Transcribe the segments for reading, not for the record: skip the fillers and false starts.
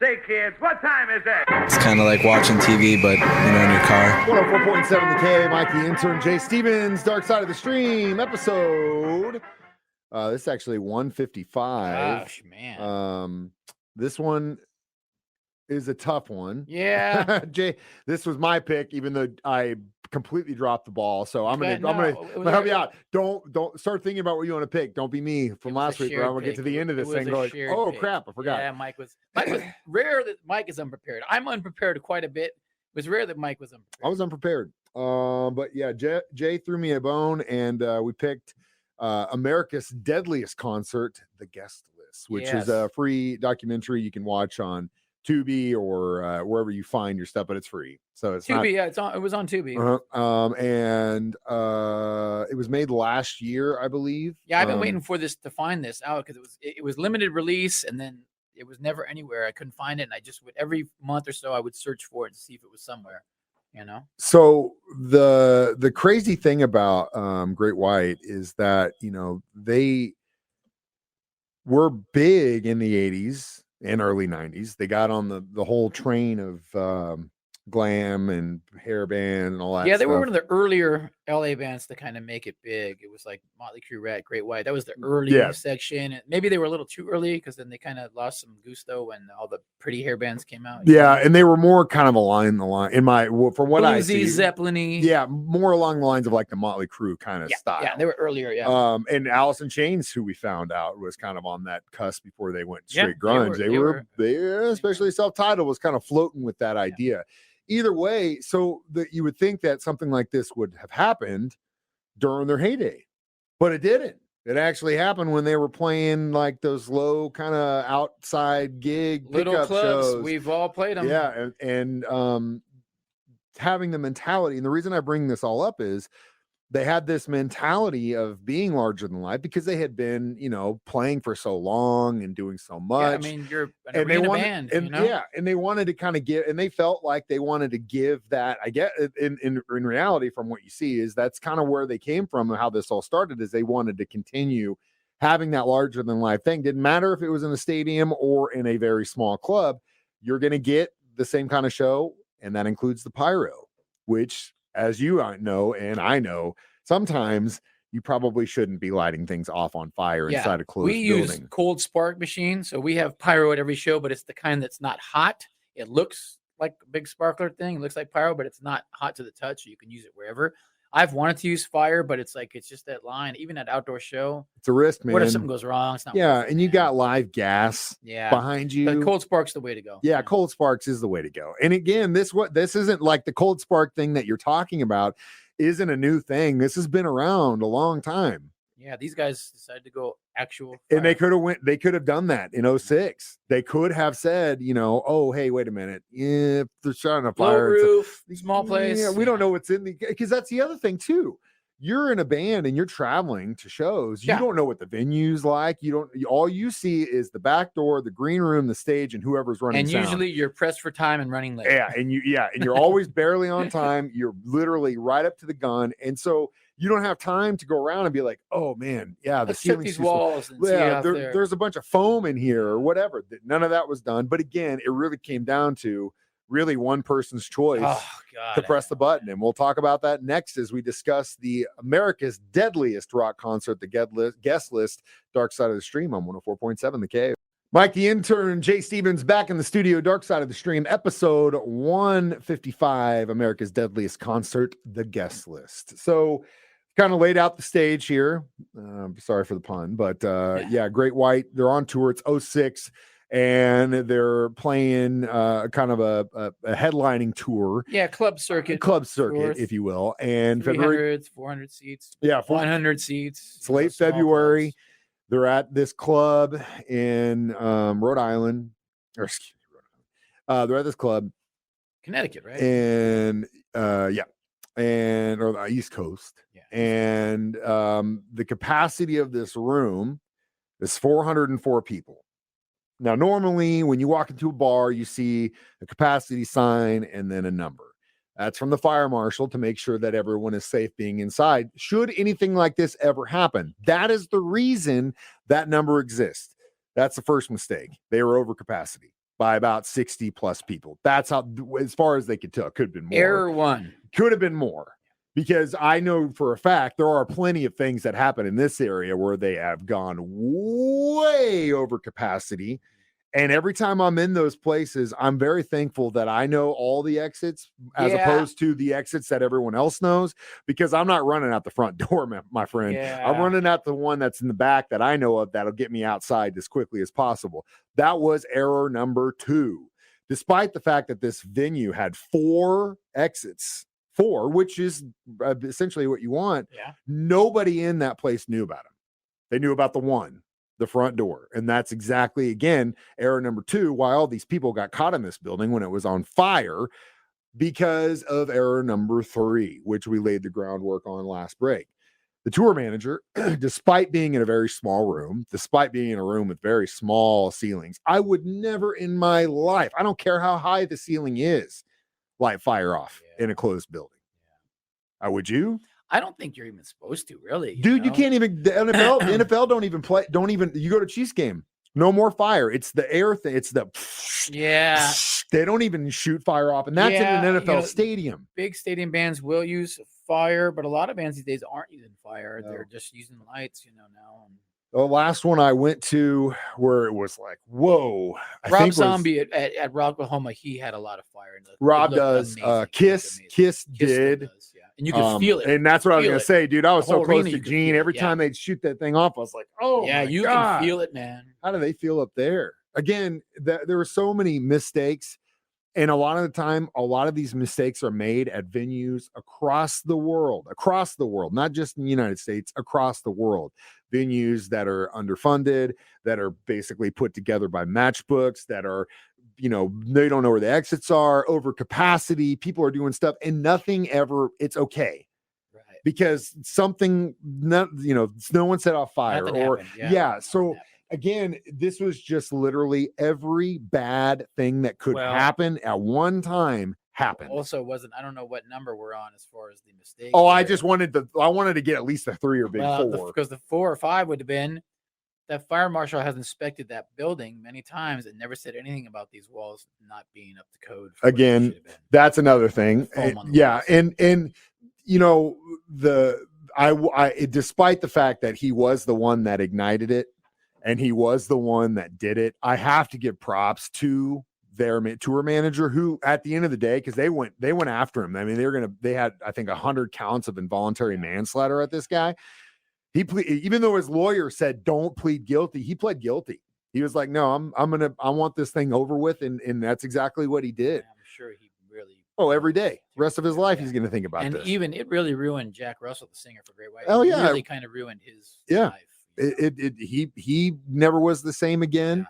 Say, kids, what time is it? It's kind of like watching TV, but, in your car. 104.7 The K, Mike the Intern, Jay Stevens, Dark Side of the Stream, episode. This is actually 155. Gosh, man. This one is a tough one. Yeah. Jay, this was my pick, even though I completely dropped the ball. So I'm gonna help you out. Don't start thinking about what you want to pick. Don't be me from last week, where I'm gonna get to the end of this thing going, oh crap, I forgot. Yeah, Mike was rare that Mike is unprepared. I'm unprepared quite a bit. It was rare that Mike was unprepared. I was unprepared. But yeah, Jay threw me a bone, and we picked America's Deadliest Concert, The Guest List, which is a free documentary you can watch on Tubi or wherever you find your stuff, but it's free. So it's Tubi, it was on Tubi. And it was made last year, I believe. Yeah, I've been waiting for this to find this out because it was limited release, and then it was never anywhere. I couldn't find it, and I just would every month or so I would search for it to see if it was somewhere. So the crazy thing about Great White is that they were big in the 80s and early 90s. They got on the whole train of glam and hair band and all that. Yeah, they were one of the earlier LA bands to kind of make it big. It was like Motley Crue, Rat, Great White. That was the early section. Maybe they were a little too early because then they kind of lost some gusto when all the pretty hair bands came out. Yeah, and they were more kind of along the line from what Bluesy, I see. Zeppelin-y. Yeah, more along the lines of like the Motley Crue kind of style. Yeah, they were earlier. Yeah. And Alice in Chains, who we found out was kind of on that cusp before they went straight grunge. They were especially self-titled, was kind of floating with that idea. Either way, so that you would think that something like this would have happened during their heyday, but it didn't. It actually happened when they were playing like those low kind of outside gig little pickup clubs. shows. We've all played them. Yeah, and having the mentality, and the reason I bring this all up is they had this mentality of being larger than life because they had been, playing for so long and doing so much. Yeah, I mean, you're an arena band, and they wanted to kind of give, and they felt like they wanted to give that. I get in reality, from what you see, is that's kind of where they came from and how this all started. Is they wanted to continue having that larger than life thing. Didn't matter if it was in a stadium or in a very small club. You're going to get the same kind of show, and that includes the pyro, which, as you know, and I know, sometimes you probably shouldn't be lighting things off on fire inside a closed building. We use cold spark machine, so we have pyro at every show, but it's the kind that's not hot. It looks like a big sparkler thing. It looks like pyro, but it's not hot to the touch, so you can use it wherever. I've wanted to use fire, but it's just that line. Even at outdoor show, it's a risk, man. What if something goes wrong? It's not and you got live gas behind you. The cold spark's the way to go. Yeah, cold sparks is the way to go. And again, this isn't like the cold spark thing that you're talking about isn't a new thing. This has been around a long time. Yeah, these guys decided to go actual fire. And they could have done that in 06. They could have said, oh, hey, wait a minute. If they're starting a fire, low roof, small place. Yeah, we don't know what's in because that's the other thing too. You're in a band and you're traveling to shows. You don't know what the venue's like. All you see is the back door, the green room, the stage, and whoever's running. And sound. Usually you're pressed for time and running late. And you're always barely on time. You're literally right up to the gun. And so you don't have time to go around and be like, oh man, let's check these walls. There's a bunch of foam in here or whatever. None of that was done. But again, it really came down to really one person's choice to press the button. And we'll talk about that next as we discuss the America's Deadliest Rock Concert, the Guest List, Dark Side of the Stream on 104.7 The K. Mike the Intern, Jay Stevens back in the studio, Dark Side of the Stream, episode 155, America's Deadliest Concert, the Guest List. So kind of laid out the stage here. Sorry for the pun, but Great White, they're on tour. It's 06. And they're playing kind of a headlining tour. Yeah, club circuit, if you will. And 400 seats. Yeah, 100 seats. It's late February. Clubs. They're at this club in Rhode Island. They're at this club. Connecticut, right? And or the East Coast. Yeah. And the capacity of this room is 404 people. Now, normally when you walk into a bar, you see a capacity sign and then a number. That's from the fire marshal to make sure that everyone is safe being inside. Should anything like this ever happen, that is the reason that number exists. That's the first mistake. They were over capacity. by about 60 plus people. That's how, as far as they could tell, could have been more. Error 1. Could have been more. Because I know for a fact there are plenty of things that happen in this area where they have gone way over capacity. And every time I'm in those places, I'm very thankful that I know all the exits as opposed to the exits that everyone else knows, because I'm not running out the front door, my friend. Yeah. I'm running out the one that's in the back that I know of that'll get me outside as quickly as possible. That was error number 2. Despite the fact that this venue had 4 exits, 4, which is essentially what you want, nobody in that place knew about them. They knew about the one, the front door. And that's exactly, again, error number 2, why all these people got caught in this building when it was on fire, because of error number 3, which we laid the groundwork on last break. The tour manager, despite being in a very small room, despite being in a room with very small ceilings, I would never in my life, I don't care how high the ceiling is, light fire off in a closed building. Would you? I don't think you're even supposed to, really. Dude, you can't even, the NFL don't even, you go to Chiefs game, no more fire. It's the air thing. It's the, they don't even shoot fire off. And that's in an NFL stadium. Big stadium bands will use fire, but a lot of bands these days aren't using fire. No. They're just using lights, now. The last one I went to where it was like, whoa. Rob Zombie at Rocklahoma, he had a lot of fire. Rob does. Kiss did. Does, and you can feel it. And that's what I was going to say, dude. I was so close to Gene. Every time they'd shoot that thing off, I was like, oh, yeah, you can feel it, man. How do they feel up there? Again, there were so many mistakes. And a lot of the time, a lot of these mistakes are made at venues across the world, not just in the United States, across the world. Venues that are underfunded, that are basically put together by matchbooks, that are, they don't know where the exits are, over capacity, people are doing stuff and nothing ever, it's okay. Right. Because something, no one set off fire or, so again, this was just literally every bad thing that could happen at one time happened. Also, I don't know what number we're on as far as the mistake. Oh, I wanted to get at least a 3 or big 4. Because the 4 or 5 would have been that fire marshal has inspected that building many times and never said anything about these walls not being up to code. Again, that's another thing. Despite the fact that he was the one that ignited it, and he was the one that did it, I have to give props to their tour manager, who at the end of the day, because they went after him. I mean, they had, I think, 100 counts of involuntary manslaughter at this guy. Even though his lawyer said, don't plead guilty, he pled guilty. He was like, no, I want this thing over with. And that's exactly what he did. I'm sure he really, every day, rest of his life, he's going to think about this. And even it really ruined Jack Russell, the singer for Great White. Oh yeah. It really kind of ruined his life. He never was the same again. Yeah.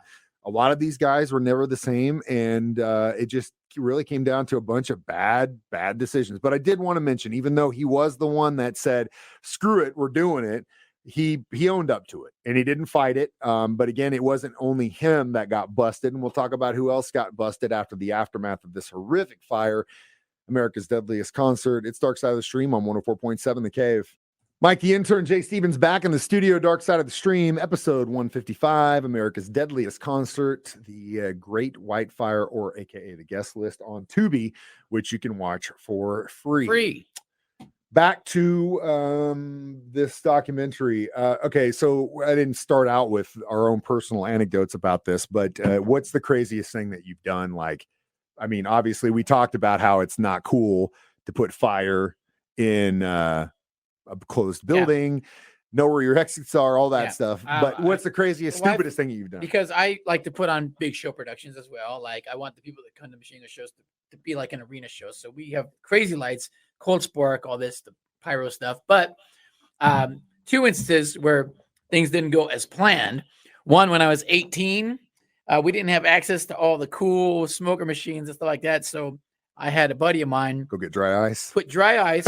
A lot of these guys were never the same, and it just really came down to a bunch of bad decisions. But I did want to mention, even though he was the one that said, screw it, we're doing it, he owned up to it and he didn't fight it. But again, it wasn't only him that got busted, and we'll talk about who else got busted after the aftermath of this horrific fire. America's Deadliest Concert. It's Dark Side of the Stream on 104.7 The Cave. Mike, the intern, Jay Stevens, back in the studio. Dark Side of the Stream, episode 155, America's Deadliest Concert, the Great White Fire, or AKA the guest list on Tubi, which you can watch for free. Back to this documentary. Okay, so I didn't start out with our own personal anecdotes about this, but what's the craziest thing that you've done? Like, I mean, obviously, we talked about how it's not cool to put fire in a closed building, know where your exits are, all that stuff. But what's the craziest, stupidest thing you've done? Because I like to put on big show productions as well. Like, I want the people that come to Machine Gun shows to be like an arena show. So we have crazy lights, cold spark, all this, the pyro stuff. But 2 instances where things didn't go as planned. One, when I was 18, we didn't have access to all the cool smoker machines and stuff like that. So I had a buddy of mine go get dry ice, put dry ice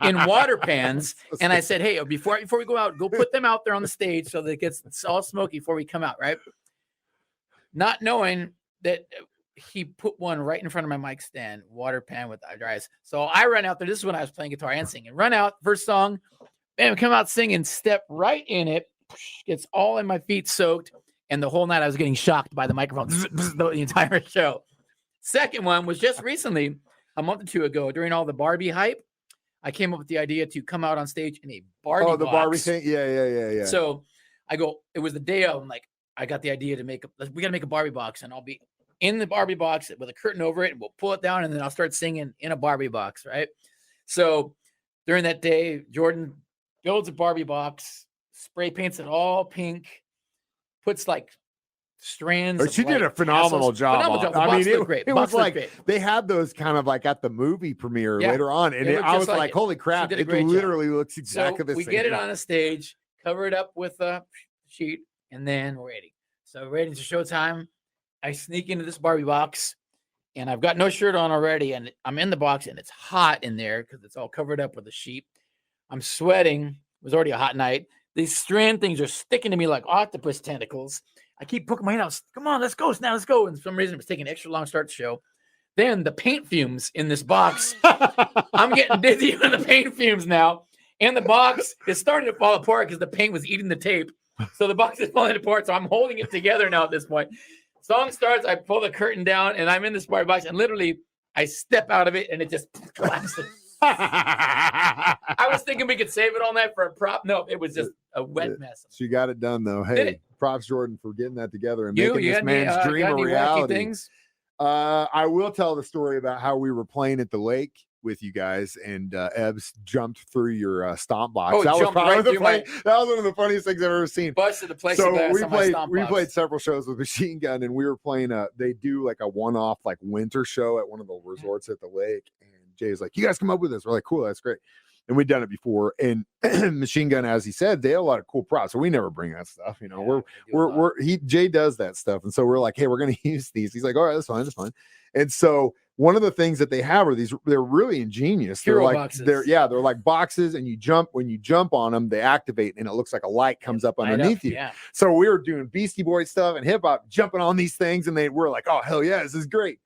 in water pans. And I said, hey, before we go out, go put them out there on the stage so that it gets all smoky before we come out. Right. Not knowing that he put one right in front of my mic stand, water pan with dry ice. So I run out there. This is when I was playing guitar and singing. Run out, first song, bam, come out singing, step right in it, gets all in my feet soaked. And the whole night I was getting shocked by the microphone the entire show. Second one was just recently, a month or two ago, during all the Barbie hype. I came up with the idea to come out on stage in a Barbie box. Barbie thing? Yeah. So I go, it was the day of, I'm like, I got the idea to we got to make a Barbie box, and I'll be in the Barbie box with a curtain over it, and we'll pull it down, and then I'll start singing in a Barbie box, right? So during that day, Jordan builds a Barbie box, spray paints it all pink, puts like strands. She did a phenomenal job. I mean, it was like they had those kind of like at the movie premiere later on, and I was like, holy crap, it literally looks exactly the same. We get it on a stage, cover it up with a sheet, and then we're ready. So ready to showtime. I sneak into this Barbie box, and I've got no shirt on already, and I'm in the box, and it's hot in there because it's all covered up with a sheet. I'm sweating. It was already a hot night. These strand things are sticking to me like octopus tentacles. I keep poking my head out. Come on, let's go. Now let's go. And for some reason, it was taking an extra long start to show. Then the paint fumes in this box. I'm getting dizzy with the paint fumes now. And the box is starting to fall apart because the paint was eating the tape. So the box is falling apart. So I'm holding it together now at this point. Song starts. I pull the curtain down, and I'm in this Barbie box. And literally, I step out of it, and it just collapses. I was thinking we could save it all night for a prop. No, it was just a wet mess. She got it done, though. Hey, props, Jordan, for getting that together and making this man's dream a reality. Things? I will tell the story about how we were playing at the lake with you guys, and Ebbs jumped through your stomp box. That was probably that was one of the funniest things I've ever seen. Busted the place. So we played several shows with Machine Gun, and we were playing they do like a one-off like winter show at one of the resorts at the lake. And Jay's like, you guys come up with this. We're like, cool, that's great. And we'd done it before. And Machine Gun, as he said, they had a lot of cool props. So we never bring that stuff. You know, Jay does that stuff. And so we're like, hey, we're going to use these. He's like, all right, that's fine. And so one of the things that they have are they're really ingenious. They're like boxes. They're like boxes, and when you jump on them, they activate, and it looks like a light comes up underneath you. Yeah. So we were doing Beastie Boy stuff and hip hop, jumping on these things, and we're like, oh hell yeah, this is great.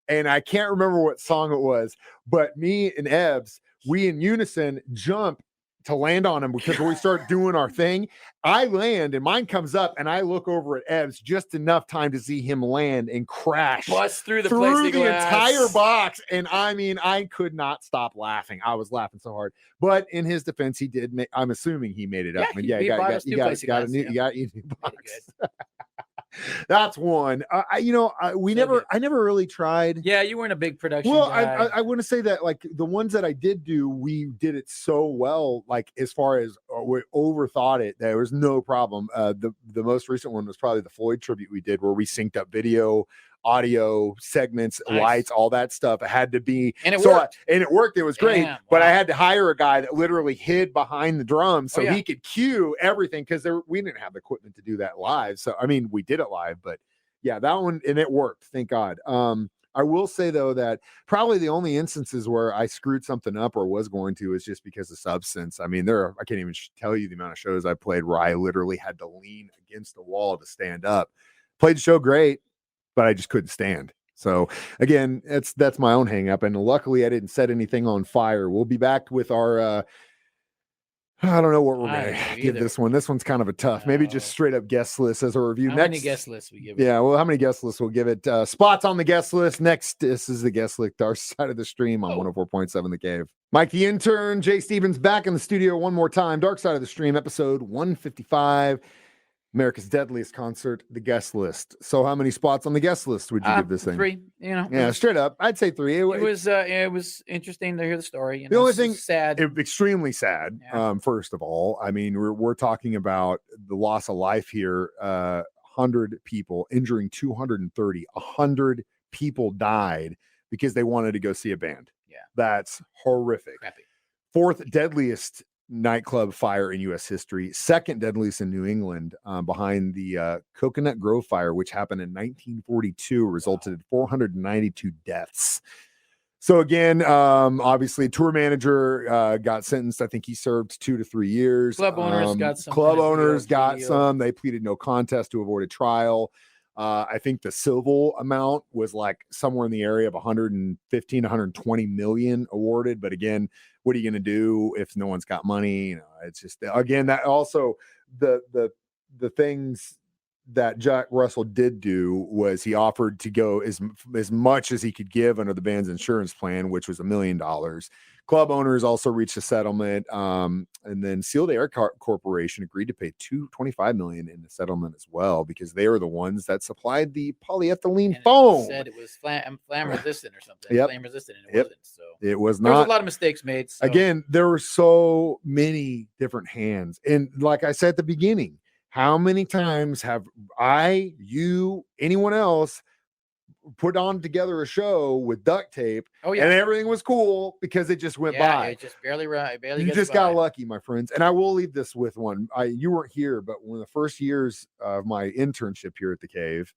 And I can't remember what song it was, but me and Ebbs, we in unison jump to land on him because when we start doing our thing, I land and mine comes up, and I look over at Ebbs just enough time to see him land and crash bust through the entire box. And I mean, I could not stop laughing. I was laughing so hard. But in his defense, he did. I'm assuming he made it up. Yeah, you got a new box. That's one. I never really tried. Yeah, you weren't a big production guy. I want to say that like the ones that I did do, we did it so well. Like as far as we overthought it, there was no problem. The most recent one was probably the Floyd tribute we did, where we synced up video, audio segments, lights, all that stuff. It had to be, and it worked. It was great. Damn, but I had to hire a guy that literally hid behind the drums so he could cue everything, because we didn't have the equipment to do that live. So I mean, we did it live, but yeah, that one, and it worked. Thank God. I will say though that probably the only instances where I screwed something up or was going to is just because of substance. I mean, I can't even tell you the amount of shows I played where I literally had to lean against the wall to stand up. Played the show great, but I just couldn't stand. So again, that's my own hang up. And luckily I didn't set anything on fire. We'll be back with our, I don't know what we're going to give this one. This one's kind of a tough, maybe just straight up guest list as a review. How many guest lists we give it? Yeah. Well, how many guest lists we'll give it? Spots on the guest list. Next, this is the guest list, Dark Side of the Stream on 104.7 The Cave. Mike the Intern, Jay Stevens back in the studio one more time. Dark Side of the Stream, episode 155. America's Deadliest concert, the guest list. So how many spots on the guest list would you give this thing? 3, you know. Yeah, straight up. I'd say 3. It was interesting to hear the story. The only thing, sad. Extremely sad. Yeah. First of all, I mean, we're talking about the loss of life here. 100 people injuring 230. 100 people died because they wanted to go see a band. Yeah. That's horrific. Crappy. 4th deadliest nightclub fire in U.S. history, 2nd deadliest in New England, behind the Coconut Grove fire, which happened in 1942, resulted in 492 deaths. So again, obviously, tour manager got sentenced. I think he served 2 to 3 years. Club owners got some. Club owners got some. They pleaded no contest to avoid a trial. I think the civil amount was like somewhere in the area of 115, 120 million awarded. But again, what are you going to do if no one's got money? You know, it's just, again, that also the things that Jack Russell did do was he offered to go as much as he could give under the band's insurance plan, which was $1 million. Club owners also reached a settlement, and then Sealed Air Corporation agreed to pay $25 million in the settlement as well, because they are the ones that supplied the polyethylene foam. It said it was flame resistant or something. Yep. Flame resistant, and it wasn't. So it was there not. was a lot of mistakes made. So. Again, there were so many different hands, and like I said at the beginning, how many times have I, you, anyone else put on together a show with duct tape, and everything was cool because it just went by. It just barely right. Barely. You just got lucky, my friends. And I will leave this with one. You weren't here, but one of the first years of my internship here at the Cave,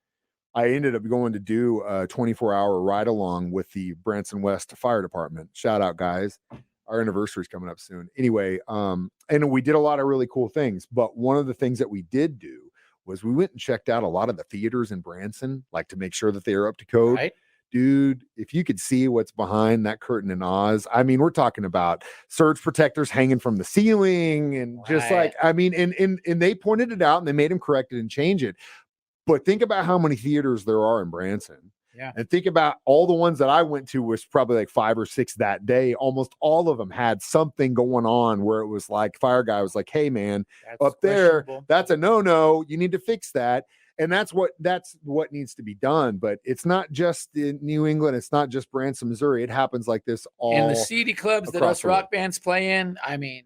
I ended up going to do a 24-hour ride along with the Branson West Fire Department. Shout out, guys. Our anniversary is coming up soon. Anyway, and we did a lot of really cool things. But one of the things that we did do was we went and checked out a lot of the theaters in Branson, like to make sure that they are up to code. Right. Dude, if you could see what's behind that curtain in Oz, I mean, we're talking about surge protectors hanging from the ceiling and just like, I mean, and they pointed it out and they made him correct it and change it. But think about how many theaters there are in Branson. Yeah. And think about all the ones that I went to, was probably like 5 or 6 that day. Almost all of them had something going on where it was like, fire guy was like, hey man, up there, that's a no-no. You need to fix that. And that's what needs to be done. But it's not just in New England. It's not just Branson, Missouri. It happens like this all. And the seedy clubs that us rock bands play in, I mean,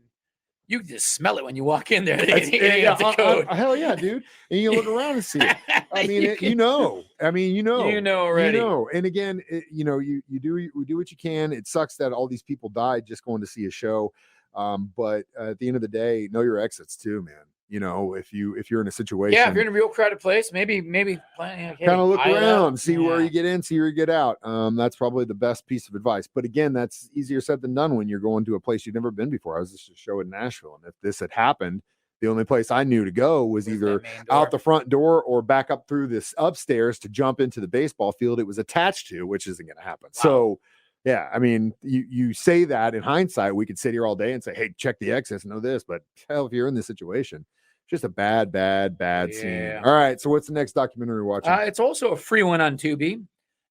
you can just smell it when you walk in there. Hell yeah, dude. And you look around and see it. I mean, you know already. And again, you do what you can. It sucks that all these people died just going to see a show. But at the end of the day, know your exits too, man. If you're in a situation, if you're in a real crowded place, maybe kind of look around, see where you get in, see where you get out. That's probably the best piece of advice. But again, that's easier said than done when you're going to a place you've never been before. I was just a show in Nashville, and if this had happened, the only place I knew to go was either out the front door or back up through this upstairs to jump into the baseball field it was attached to, which isn't going to happen. Wow. So yeah, I mean, you say that in hindsight, we could sit here all day and say, hey, check the exits, know this, but hell, if you're in this situation, just a bad scene. All right, so what's the next documentary we're watching? It's also a free one on Tubi,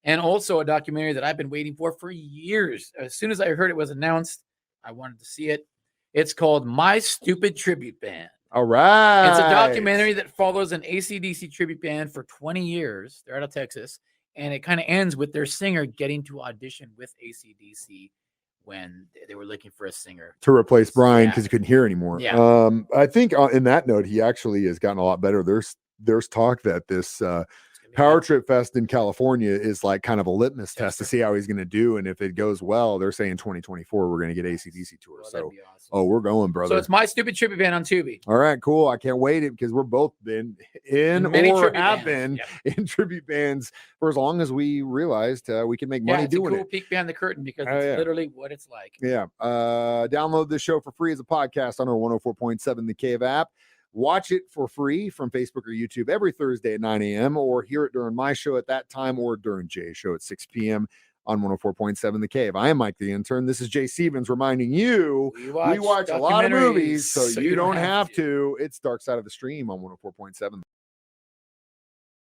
and also a documentary that I've been waiting for years. As soon as I heard it was announced, I wanted to see it. It's called My Stupid Tribute Band. All right. It's a documentary that follows an AC/DC tribute band for 20 years. They're out of Texas, and it kind of ends with their singer getting to audition with AC/DC when they were looking for a singer to replace Brian because he couldn't hear anymore. Yeah. I think in that note, he actually has gotten a lot better. There's talk that this Power Trip Fest in California is like kind of a litmus test to see how he's going to do. And if it goes well, they're saying 2024, we're going to get AC/DC tour. Well, so, that'd be awesome. We're going, brother. So it's My Stupid Tribute Band on Tubi. All right, cool. I can't wait because we're both been in or have been in tribute bands for as long as we realized we can make money doing it. It's a cool peek behind the curtain because it's literally what it's like. Yeah. Download this show for free as a podcast on our 104.7 The Cave app. Watch it for free from Facebook or YouTube every Thursday at 9 a.m. or hear it during my show at that time or during Jay's show at 6 p.m. on 104.7 The Cave. I am Mike the Intern. This is Jay Stevens reminding you we watch a lot of movies, so you don't have to. It's Dark Side of the Stream on 104.7.